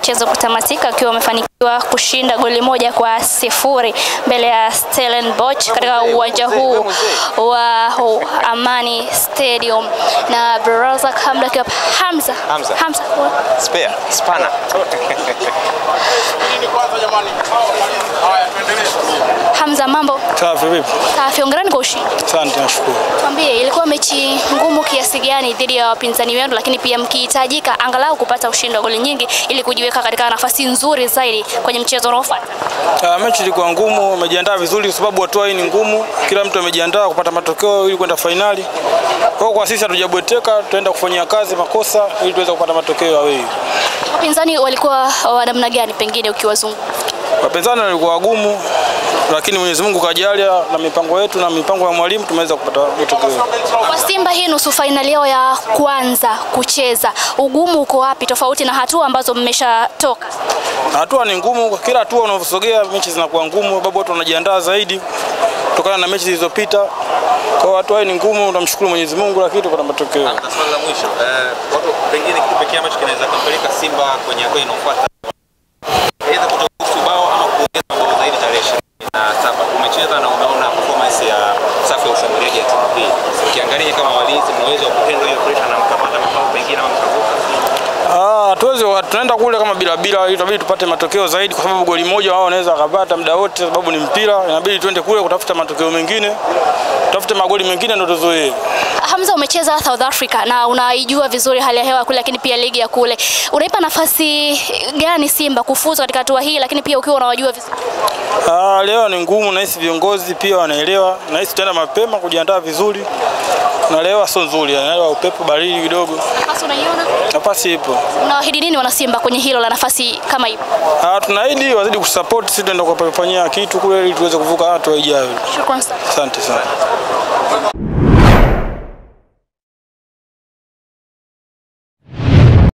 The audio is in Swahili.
mchezo kutamatika akiwa amefanikiwa kushinda goli 1-0 mbele ya Stellenbosch katika uwanja huu wa Amani Stadium. Na Baraza Hamza akiwa Hamza Spana Hamza, mambo? Safi vipi? Safi, hongerani kwa ushindi. Asante, nashukuru. Tuambie, ilikuwa mechi ngumu kiasi gani dhidi ya wapinzani wenu, lakini pia mkihitajika angalau kupata ushindi wa goli nyingi ili kujiweka katika nafasi nzuri zaidi kwenye mchezo unaofuata? Mechi ilikuwa ngumu, umejiandaa vizuri kwa sababu hatua hii ni ngumu. Kila mtu amejiandaa kupata matokeo ili kwenda finali. Kwa sisi hatujabweteka, tutaenda kufanyia kazi makosa ili tuweze kupata matokeo ya wewe. Wapinzani walikuwa wa namna gani pengine ukiwazunguka? Wapinzani walikuwa wagumu, lakini Mwenyezi Mungu kajalia na mipango yetu na mipango ya mwalimu tumeweza kupata matokeo. Kwa Simba hii nusu finali yao ya kwanza kucheza, ugumu uko wapi tofauti na hatua ambazo mmeshatoka? Hatua ni ngumu, kila hatua unavyosogea mechi zinakuwa ngumu, sababu watu wanajiandaa zaidi kutokana na mechi zilizopita. Kwa hatua hii ni ngumu, tunamshukuru Mwenyezi Mungu lakini tupata matokeo. Swali la mwisho, watu pengine kitu pekee ambacho kinaweza kumpeleka Simba kwenye hatua inayofuata aidha kutokuhusu bao ama kuongeza bao zaidi tarehe 27. Umecheza na unaona performance ya safu ya ushambuliaji ya timu hii. Ukiangalia kama walinzi mnaweza kuhandle hiyo pressure na mkapata mabao pengine ama mkavuka? Tunaenda kule kama bila itabidi tupate matokeo zaidi kwa sababu goli moja wao wanaweza kupata muda wote sababu ni mpira. Inabidi twende kule kutafuta matokeo mengine. Tutafute magoli mengine ndio tuzoee. Hamza, umecheza South Africa na unaijua vizuri hali ya hewa kule lakini pia ligi ya kule. Unaipa nafasi gani Simba kufuzu katika hatua hii lakini pia ukiwa unawajua vizuri? Leo ni ngumu, na hisi viongozi pia wanaelewa. Na hisi tutaenda mapema kujiandaa vizuri. Na leo sio nzuri, leo upepo baridi kidogo. Nafasi unaiona? Nafasi ipo. Unaahidi nini wana Simba kwenye hilo la nafasi kama hiyo? Tunaahidi wazidi kusupport, sisi tunaenda kufanyia kitu kule ili tuweze kuvuka hatua ijayo. Shukrani sana. Asante sana.